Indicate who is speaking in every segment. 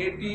Speaker 1: 80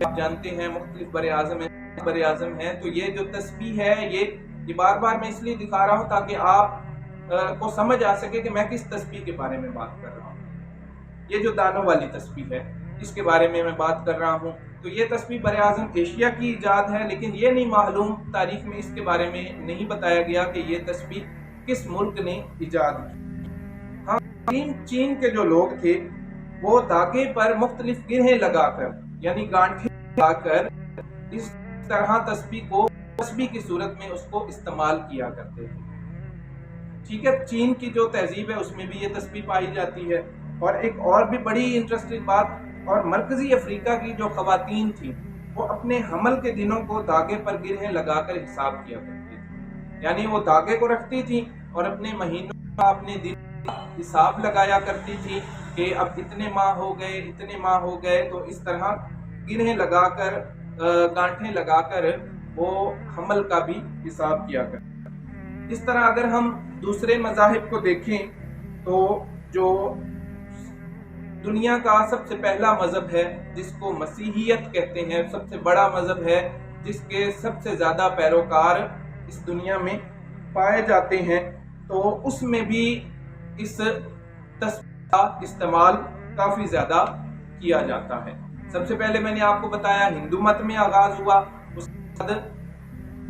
Speaker 1: آپ جانتے ہیں مختلف بر اعظم ہیں، تو یہ جو تسبیح ہے یہ بار بار میں اس لیے دکھا رہا ہوں تاکہ آپ کو سمجھ آ سکے کہ میں کس تسبیح کے بارے میں بات کر رہا ہوں۔ یہ جو دانوں والی تسبیح ہے اس کے بارے میں بات کر رہا ہوں۔ تو یہ تسبیح بر اعظم ایشیا کی ایجاد ہے، لیکن یہ نہیں معلوم، تاریخ میں اس کے بارے میں نہیں بتایا گیا کہ یہ تسبیح کس ملک نے ایجاد کی۔ ہاں، چین کے جو لوگ تھے وہ دھاگے پر مختلف گرہیں لگا کر یعنی گانٹھیں لگا کر اس طرح تسبیح کی صورت میں اس کو استعمال کیا کرتے تھے۔ ٹھیک ہے، چین کی جو تہذیب ہے اس میں بھی یہ تسبیح پائی جاتی ہے۔ اور ایک اور بھی بڑی انٹرسٹنگ بات، اور مرکزی افریقہ کی جو خواتین تھیں وہ اپنے حمل کے دنوں کو دھاگے پر گرہیں لگا کر حساب کیا کرتی تھیں، یعنی وہ دھاگے کو رکھتی تھیں اور اپنے مہینوں کا اپنے دن حساب لگایا کرتی تھی کہ اب اتنے ماہ ہو گئے، تو اس طرح گرہیں لگا کر گانٹھیں لگا کر وہ حمل کا بھی حساب کیا کرتے۔ اس طرح اگر ہم دوسرے مذاہب کو دیکھیں تو جو دنیا کا سب سے پہلا مذہب ہے جس کو مسیحیت کہتے ہیں، سب سے بڑا مذہب ہے جس کے سب سے زیادہ پیروکار اس دنیا میں پائے جاتے ہیں، تو اس میں بھی اس تسبیح کا استعمال کافی زیادہ کیا جاتا ہے۔ سب سے پہلے میں نے آپ کو بتایا ہندو مت میں آغاز ہوا، اس کے بعد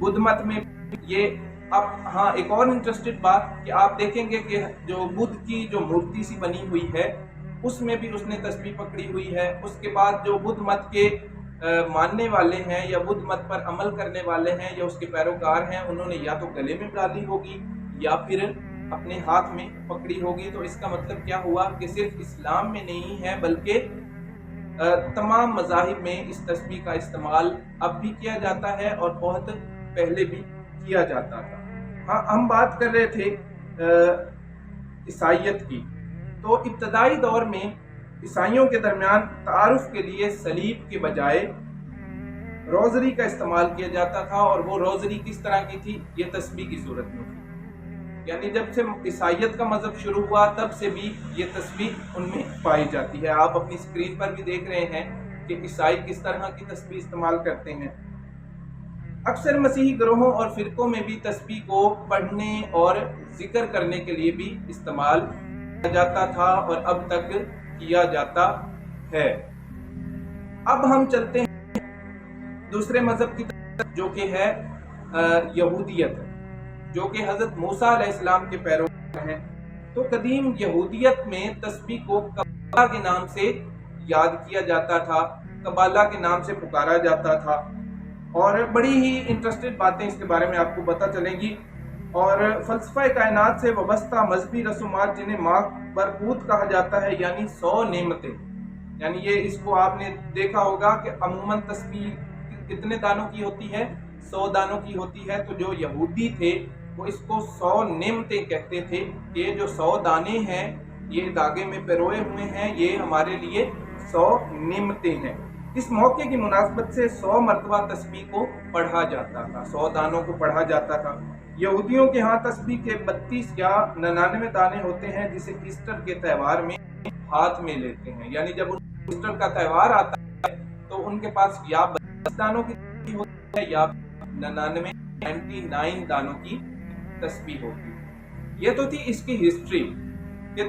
Speaker 1: بدھ مت میں یہ۔ اب ہاں، ایک اور انٹرسٹڈ بات کہ آپ دیکھیں گے کہ جو بدھ کی جو مورتی سی بنی ہوئی ہے اس میں بھی اس نے تسبیح پکڑی ہوئی ہے۔ اس کے بعد جو بدھ مت کے ماننے والے ہیں یا بدھ مت پر عمل کرنے والے ہیں یا اس کے پیروکار ہیں، انہوں نے یا تو گلے میں ڈالی ہوگی یا پھر اپنے ہاتھ میں پکڑی ہوگی۔ تو اس کا مطلب کیا ہوا کہ صرف اسلام میں نہیں ہے بلکہ تمام مذاہب میں اس تسبیح کا استعمال اب بھی کیا جاتا ہے اور بہت پہلے بھی کیا جاتا تھا۔ ہاں، ہم بات کر رہے تھے عیسائیت کی، تو ابتدائی دور میں عیسائیوں کے درمیان تعارف کے لیے صلیب کے بجائے روزری کا استعمال کیا جاتا تھا، اور وہ روزری کس طرح کی تھی؟ یہ تسبیح کی صورت میں تھی۔ یعنی جب سے عیسائیت کا مذہب شروع ہوا تب سے بھی یہ تسبیح ان میں پائی جاتی ہے۔ آپ اپنی اسکرین پر بھی دیکھ رہے ہیں کہ عیسائی کس طرح کی تسبیح استعمال کرتے ہیں۔ اکثر مسیحی گروہوں اور فرقوں میں بھی تسبیح کو پڑھنے اور ذکر کرنے کے لیے بھی استعمال کیا جاتا تھا اور اب تک کیا جاتا ہے۔ اب ہم چلتے ہیں دوسرے مذہب کی طرف جو کہ ہے یہودیت، جو کہ حضرت موسیٰ علیہ السلام کے پیروکار ہیں۔ تو قدیم یہودیت میں تسبیح کو قبالہ کے نام سے یاد کیا جاتا تھا، قبالہ کے نام سے پکارا جاتا تھا، اور بڑی ہی انٹرسٹڈ باتیں اس کے بارے میں آپ کو پتہ چلیں گی۔ اور فلسفہ کائنات سے وابستہ مذہبی رسومات جنہیں ماہ برکوت کہا جاتا ہے، یعنی 100 نعمتیں، یعنی یہ اس کو آپ نے دیکھا ہوگا کہ عموماً تسبیح کتنے دانوں کی ہوتی ہے؟ 100 دانوں کی ہوتی ہے۔ تو جو یہودی تھے وہ اس کو 100 نعمتیں کہتے تھے، یہ جو 100 دانے ہیں یہ دھاگے میں پروئے ہوئے ہیں، یہ ہمارے لیے 100 نعمتیں ہیں۔ اس موقع کی مناسبت سے 100 مرتبہ تسبیح کو پڑھا جاتا تھا، 100 دانوں کو پڑھا جاتا تھا۔ یہودیوں کے ہاں تسبیح کے 32 یا 99 دانے ہوتے ہیں جسے ایسٹر کے تہوار میں ہاتھ میں لیتے ہیں، یعنی جب ان ایسٹر کا تہوار آتا ہے تو ان کے پاس یا 32 دانوں کی تسبیح ہوتی ہے یا 99 دانوں کی تسبیح ہوتی ہے۔ یہ تو تھی اس کی ہسٹری کہ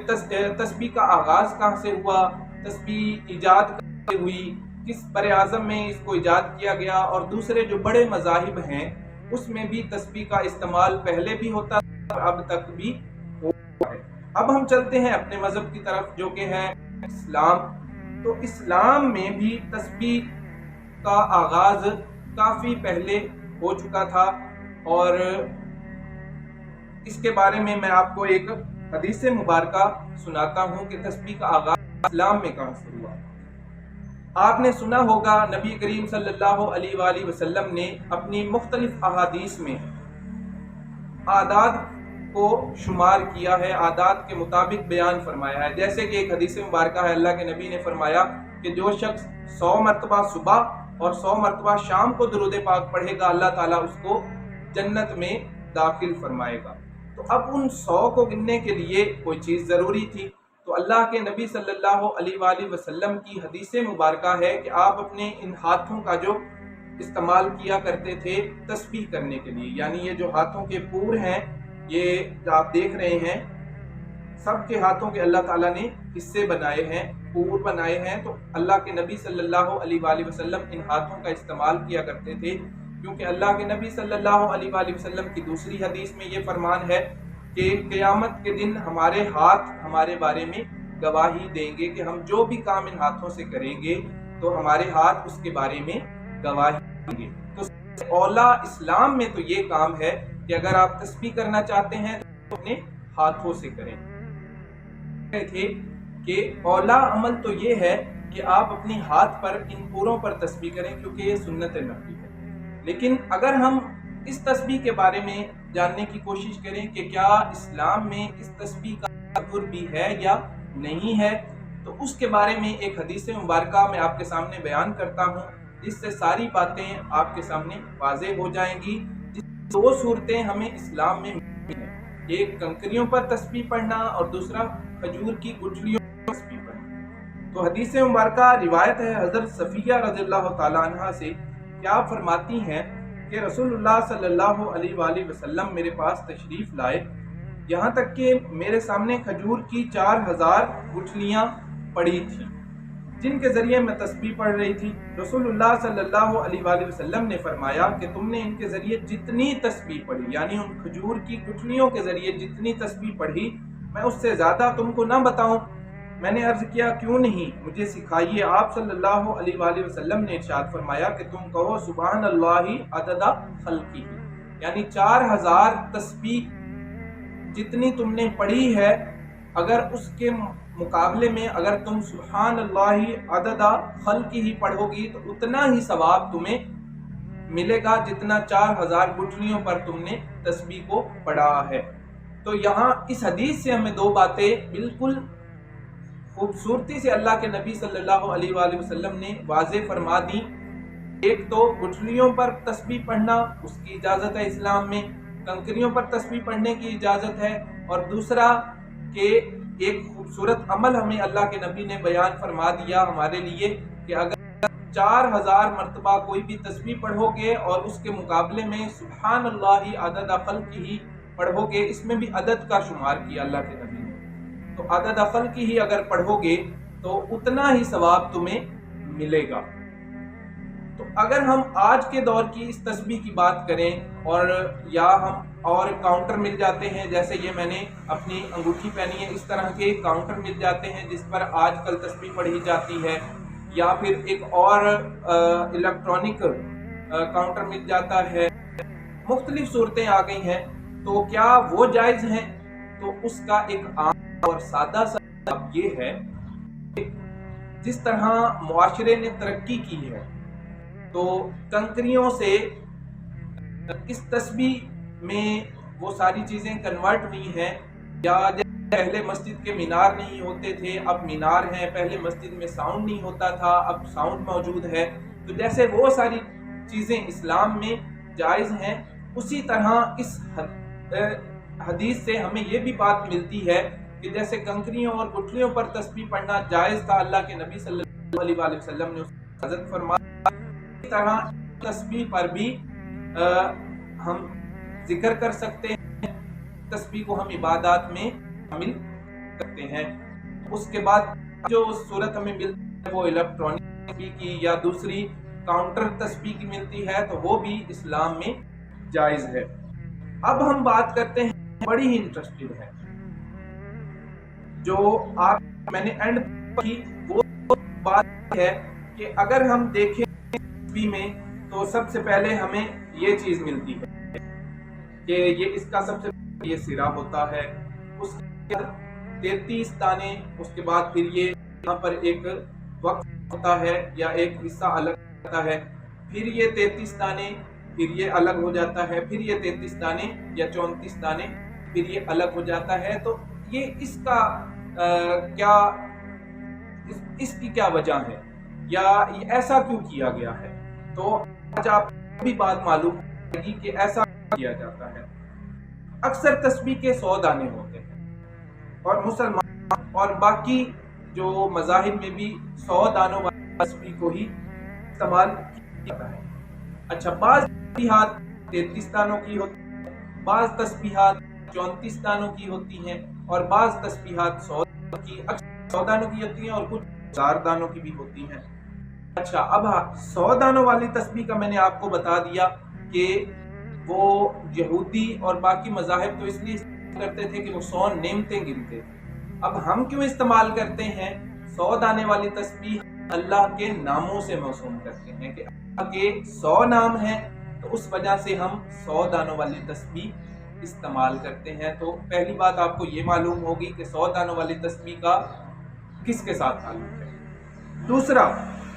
Speaker 1: تسبیح کا آغاز کہاں سے ہوا، تسبیح ایجاد کہاں سے ہوئی، کس بر اعظم میں اس کو ایجاد کیا گیا، اور دوسرے جو بڑے مذاہب ہیں اس میں بھی تسبیح کا استعمال پہلے بھی ہوتا تھا اور اب تک بھی ہوتا ہے۔ اب ہم چلتے ہیں اپنے مذہب کی طرف جو کہ ہے اسلام۔ تو اسلام میں بھی تسبیح کا آغاز کافی پہلے ہو چکا تھا، اور اس کے بارے میں میں آپ کو ایک حدیث مبارکہ سناتا ہوں کہ تسبیح کا آغاز اسلام میں کہاں سے ہوا۔ آپ نے سنا ہوگا نبی کریم صلی اللہ علیہ وآلہ وسلم نے اپنی مختلف احادیث میں اعداد کو شمار کیا ہے، اعداد کے مطابق بیان فرمایا ہے۔ جیسے کہ ایک حدیث مبارکہ ہے، اللہ کے نبی نے فرمایا کہ جو شخص 100 مرتبہ صبح اور 100 مرتبہ شام کو درود پاک پڑھے گا اللہ تعالیٰ اس کو جنت میں داخل فرمائے گا۔ تو اب ان 100 کو گننے کے لیے کوئی چیز ضروری تھی، تو تو اللہ کے نبی صلی اللہ علیہ وآلہ وسلم کی حدیث مبارکہ ہے کہ آپ اپنے ان ہاتھوں کا جو استعمال کیا کرتے تھے تسبیح کرنے کے لیے، یعنی یہ جو ہاتھوں کے پور ہیں، یہ جو آپ دیکھ رہے ہیں، سب کے ہاتھوں کے اللہ تعالیٰ نے حصے بنائے ہیں، پور بنائے ہیں، تو اللہ کے نبی صلی اللہ علیہ وآلہ وسلم ان ہاتھوں کا استعمال کیا کرتے تھے، کیونکہ اللہ کے نبی صلی اللہ علیہ وآلہ وسلم کی دوسری حدیث میں یہ فرمان ہے کہ قیامت کے دن ہمارے ہاتھ ہمارے بارے میں گواہی دیں گے کہ ہم جو بھی کام ان ہاتھوں سے کریں گے تو ہمارے ہاتھ اس کے بارے میں گواہی دیں گے۔ تو اولا اسلام میں تو یہ کام ہے کہ اگر آپ تسبیح کرنا چاہتے ہیں تو اپنے ہاتھوں سے کریں تھے کہ اولا عمل تو یہ ہے کہ آپ اپنی ہاتھ پر ان پوروں پر تسبیح کریں، کیونکہ یہ سنت نبوی ہے۔ لیکن اگر ہم اس تسبیح کے بارے میں جاننے کی کوشش کریں کہ کیا اسلام میں اس تسبیح کا ذکر بھی ہے یا نہیں ہے، تو اس کے بارے میں ایک حدیث مبارکہ میں آپ کے سامنے بیان کرتا ہوں، جس سے ساری باتیں آپ کے سامنے واضح ہو جائیں گی۔ دو صورتیں ہمیں اسلام میں ملتی ہیں، ایک کنکریوں پر تسبیح پڑھنا اور دوسرا کھجور کی گٹھلیوں پر تسبیح پڑھنا۔ تو حدیث مبارکہ روایت ہے حضرت صفیہ رضی اللہ تعالیٰ عنہ سے، کیا فرماتی ہیں کہ رسول اللہ صلی اللہ علیہ وآلہ وسلم میرے پاس تشریف لائے، یہاں تک کہ میرے سامنے کھجور کی 4000 گٹھلیاں پڑی تھیں جن کے ذریعے میں تسبیح پڑھ رہی تھی۔ رسول اللہ صلی اللہ علیہ وآلہ وسلم نے فرمایا کہ تم نے ان کے ذریعے جتنی تسبیح پڑھی، یعنی ان کھجور کی گٹھلیوں کے ذریعے جتنی تسبیح پڑھی، میں اس سے زیادہ تم کو نہ بتاؤں؟ میں نے عرض کیا کیوں نہیں، مجھے سکھائیے۔ آپ صلی اللہ علیہ وآلہ وسلم نے ارشاد فرمایا کہ تم کہو سبحان اللہ عدد خلقہ، یعنی 4000 تسبیح جتنی تم نے پڑھی ہے، اگر اس کے مقابلے میں اگر تم سبحان اللہ عدد خلقہ پڑھو گی تو اتنا ہی ثواب تمہیں ملے گا جتنا 4000 گٹھلیوں پر تم نے تسبیح کو پڑھا ہے۔ تو یہاں اس حدیث سے ہمیں دو باتیں بالکل خوبصورتی سے اللہ کے نبی صلی اللہ علیہ وآلہ وسلم نے واضح فرما دی۔ ایک تو گٹھلیوں پر تسبیح پڑھنا اس کی اجازت ہے اسلام میں، کنکریوں پر تسبیح پڑھنے کی اجازت ہے، اور دوسرا کہ ایک خوبصورت عمل ہمیں اللہ کے نبی نے بیان فرما دیا ہمارے لیے کہ اگر 4000 مرتبہ کوئی بھی تسبیح پڑھو گے اور اس کے مقابلے میں سبحان اللہ عدد خلقہ پڑھو گے، اس میں بھی عدد کا شمار کیا اللہ کے نبی نے، تو عدد خلقہ ہی اگر پڑھو گے تو اتنا ہی ثواب تمہیں ملے گا۔ تو اگر ہم آج کے دور کی اس تسبیح کی بات کریں، اور یا ہم اور کاؤنٹر مل جاتے ہیں، جیسے یہ میں نے اپنی انگوٹھی پہنی ہے، اس طرح کے کاؤنٹر مل جاتے ہیں جس پر آج کل تسبیح پڑھی جاتی ہے، یا پھر ایک اور الیکٹرانک کاؤنٹر مل جاتا ہے، مختلف صورتیں آ گئی ہیں، تو کیا وہ جائز ہیں؟ تو اس کا ایک عام اور سادہ سا جواب یہ ہے کہ جس طرح معاشرے نے ترقی کی ہے تو کنکریوں سے اس تسبیح میں وہ ساری چیزیں کنورٹ ہوئی ہیں، یا پہلے مسجد کے مینار نہیں ہوتے تھے اب مینار ہیں، پہلے مسجد میں ساؤنڈ نہیں ہوتا تھا اب ساؤنڈ موجود ہے، تو جیسے وہ ساری چیزیں اسلام میں جائز ہیں، اسی طرح اس حدیث سے ہمیں یہ بھی بات ملتی ہے کہ جیسے کنکریوں اور گٹھلیوں پر تسبیح پڑھنا جائز تھا، اللہ کے نبی صلی اللہ علیہ وآلہ وسلم نے اس کی اجازت فرمائی، اسی طرح تسبیح پر بھی ہم ذکر کر سکتے ہیں، تسبیح کو ہم عبادات میں شامل کرتے ہیں۔ اس کے بعد جو صورت ہمیں ملتی ہے وہ الیکٹرانک تسبیح کی یا دوسری کاؤنٹر تسبیح کی ملتی ہے، تو وہ بھی اسلام میں جائز ہے۔ اب ہم بات کرتے ہیں بڑی ہی انٹرسٹنگ ہے، جو آپ میں نے اینڈ کی وہ بات ہے کہ اگر ہم دیکھیں تسبیح میں تو سب سے پہلے ہمیں یہ چیز ملتی ہے کہ یہ اس کا سب سے یہ سرا ہوتا ہے، اس کے بعد 33 دانے، اس کے بعد پھر یہ یہاں پر ایک وقت ہوتا ہے یا ایک حصہ الگ ہوتا ہے، پھر یہ 33 دانے، پھر یہ الگ ہو جاتا ہے، پھر یہ 33 دانے یا 34 دانے، پھر یہ الگ ہو جاتا ہے۔ تو یہ اس کا کیا اس کی کیا وجہ ہے یا ایسا کیوں کیا گیا ہے؟ تو آج آپ بھی بات معلوم ہوگی گی کہ ایسا کیا جاتا ہے۔ اکثر تسبیح کے 100 دانے ہوتے ہیں اور مسلمان اور باقی جو مذاہب میں بھی 100 دانوں والی تسبیح کو ہی استعمال کیا جاتا ہے۔ اچھا، بعض تسبیحات 33 دانوں کی ہوتی ہیں، بعض تسبیحات 34 دانوں کی ہوتی ہیں، اور بعض تسبیحات 100 دانوں کی ہوتی ہیں، اور کچھ 1000 دانوں کی بھی ہوتی ہیں۔ اچھا، اب 100 دانوں والی تسبیح کا میں نے آپ کو بتا دیا کہ وہ یہودی اور باقی مذاہب تو اس لیے کرتے تھے کہ وہ 100 نعمتیں گنتے تھے۔ اب ہم کیوں استعمال کرتے ہیں 100 دانے والی تسبیح؟ اللہ کے ناموں سے موسوم کرتے ہیں کہ اللہ کے 100 نام ہیں، تو اس وجہ سے ہم 100 دانوں والی تسبیح استعمال کرتے ہیں۔ تو پہلی بات آپ کو یہ معلوم ہوگی کہ 100 دانوں والی تسبیح کا کس کے ساتھ تعلق ہے۔ دوسرا،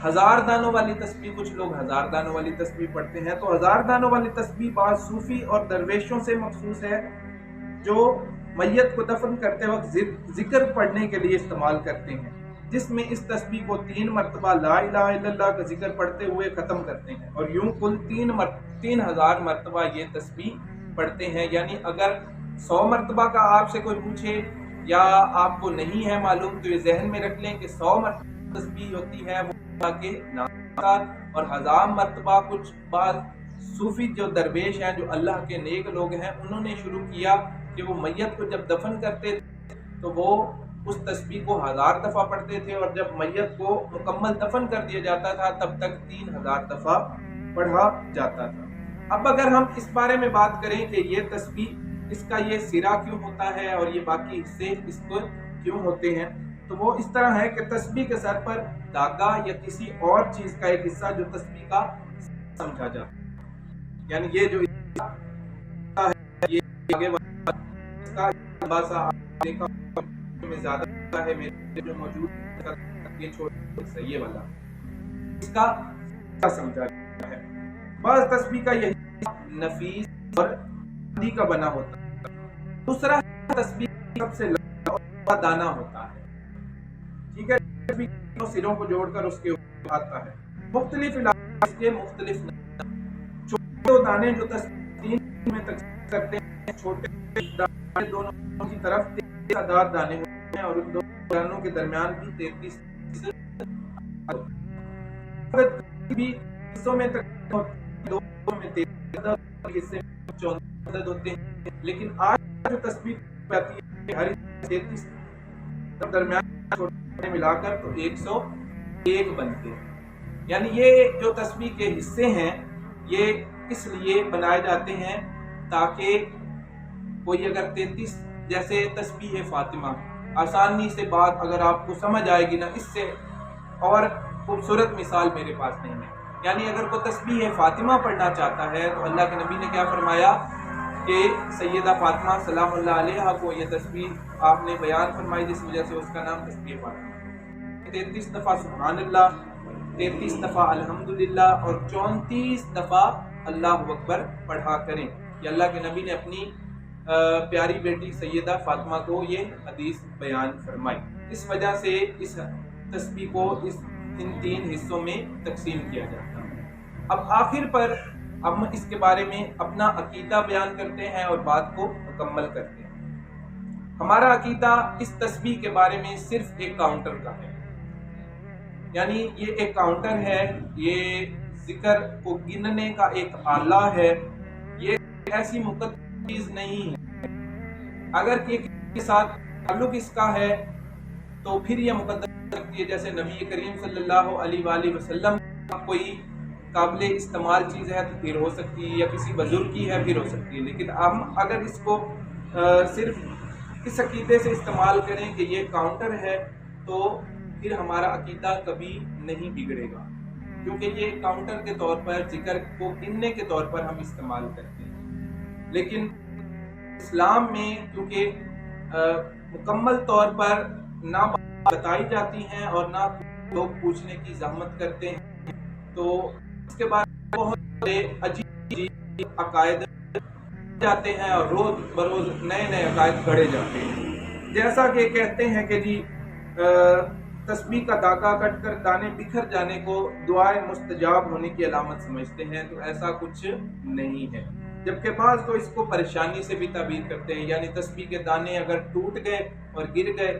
Speaker 1: 1000 دانوں والی تسبیح، کچھ لوگ 1000 دانوں والی تسبیح پڑھتے ہیں، تو 1000 دانوں والی تسبیح بعض صوفی اور درویشوں سے مخصوص ہے جو میت کو دفن کرتے وقت ذکر پڑھنے کے لیے استعمال کرتے ہیں، جس میں اس تسبیح کو 3 مرتبہ لا الہ الا اللہ کا ذکر پڑھتے ہوئے ختم کرتے ہیں، اور یوں کل 3000 مرتبہ یہ تسبیح پڑھتے ہیں۔ یعنی اگر 100 مرتبہ کا آپ سے کوئی پوچھے یا آپ کو نہیں ہے معلوم، تو یہ ذہن میں رکھ لیں کہ 100 مرتبہ تسبیح ہوتی ہے وہ اللہ کے نام کے ساتھ، اور 1000 مرتبہ کچھ بعض صوفی جو درویش ہیں، جو اللہ کے نیک لوگ ہیں، انہوں نے شروع کیا کہ وہ میت کو جب دفن کرتے تھے تو وہ اس تسبیح کو 1000 دفعہ پڑھتے تھے، اور جب میت کو مکمل دفن کر دیا جاتا تھا تب تک 3000 دفعہ پڑھا جاتا تھا۔ اب اگر ہم اس بارے میں بات کریں کہ یہ تسبیح، اس کا یہ سرا کیوں ہوتا ہے اور یہ باقی حصے اس کو کیوں ہوتے ہیں، تو وہ اس طرح ہے کہ تسبیح کے سر پر دھاگا یا کسی اور چیز کا ایک حصہ جو تسبیح کا سمجھا جاتا ہے، یعنی یہ جو حصہ ہے یہ آگے والا اس کا باسا دیکھا میں زیادہ ہے، میرے جو موجود ہے یہ چھوٹا حصہ یہ والا اس کا سمجھا جاتا ہے۔ بعض تسبیح کا یہی نفیس اور چاندی کا بنا ہوتا ہے۔ دوسرا تسبیح سب سے لمبا اور دانا ہوتا ہے، ٹھیک ہے، تسبیح سروں کو جوڑ کر اس کے اوپر آتا ہے۔ مختلف علاقوں کے مختلف چھوٹے دانے جو تسبیح میں تقسیم کرتے ہیں، چھوٹے دانے دونوں کی طرف 33 عدد دانے ہوتے ہیں، اور ان دو دانوں کے درمیان بھی 33 بھی حصوں میں تقسیم ہوتے ہیں، دو میں 33 اور حصے میں 34 ہوتے ہیں، لیکن آج جو تسبیح آتی ہے ہر 33 درمیان چھوٹے ملا کر تو 101 بنتے ہیں۔ یعنی یہ جو تسبیح کے حصے ہیں یہ اس لیے بنائے جاتے ہیں تاکہ کوئی اگر 33 جیسے تسبیح فاطمہ، آسانی سے بات اگر آپ کو سمجھ آئے گی نا، اس سے اور خوبصورت مثال میرے پاس نہیں ہے۔ یعنی اگر کوئی تسبیح فاطمہ پڑھنا چاہتا ہے تو اللہ کے نبی نے کیا فرمایا کہ سیدہ فاطمہ سلام اللہ علیہا کو یہ تسبیح آپ نے بیان فرمائی، جس وجہ سے اس کا نام تسبیح فاطمہ۔ 33 دفعہ سبحان اللہ، 33 دفعہ الحمدللہ، اور 34 دفعہ اللہ اکبر پڑھا کریں۔ یہ اللہ کے نبی نے اپنی پیاری بیٹی سیدہ فاطمہ کو یہ حدیث بیان فرمائی۔ اس وجہ سے اس تسبیح کو ان 3 حصوں میں تقسیم کیا جاتا ہے۔ اب آخر پر ہم اس کے بارے میں اپنا عقیدہ بیان کرتے ہیں اور بات کو مکمل کرتے ہیں۔ ہمارا عقیدہ اس تسبیح کے بارے میں صرف ایک کاؤنٹر کا ہے، یعنی یہ ایک کاؤنٹر ہے، یہ ذکر کو گننے کا ایک آلہ ہے، یہ ایسی مقدس چیز نہیں ہے۔ اگر کسی کے ساتھ تعلق اس کا ہے تو پھر یہ مقدس لگتی ہے، جیسے نبی کریم صلی اللہ علیہ وآلہ وسلم کوئی قابل استعمال چیز ہے تو پھر ہو سکتی ہے، یا کسی بزرگ کی ہے پھر ہو سکتی ہے، لیکن ہم اگر اس کو صرف اس عقیدے سے استعمال کریں کہ یہ کاؤنٹر ہے تو پھر ہمارا عقیدہ کبھی نہیں بگڑے گا، کیونکہ یہ کاؤنٹر کے طور پر ذکر کو گننے کے طور پر ہم استعمال کرتے ہیں۔ لیکن اسلام میں کیونکہ مکمل طور پر نہ بتائی جاتی ہیں اور نہ لوگ پوچھنے کی زحمت کرتے ہیں، تو اس کے بعد بہت سے عجیب عقائد جاتے ہیں اور روز بروز نئے نئے عقائد گھڑے جاتے ہیں۔ جیسا کہ کہتے ہیں کہ جی تسبیح کا دھاگا کٹ کر دانے بکھر جانے کو دعائیں مستجاب ہونے کی علامت سمجھتے ہیں، تو ایسا کچھ نہیں ہے۔ جبکہ بعض تو اس کو پریشانی سے بھی تعبیر کرتے ہیں، یعنی تسبیح کے دانے اگر ٹوٹ گئے اور گر گئے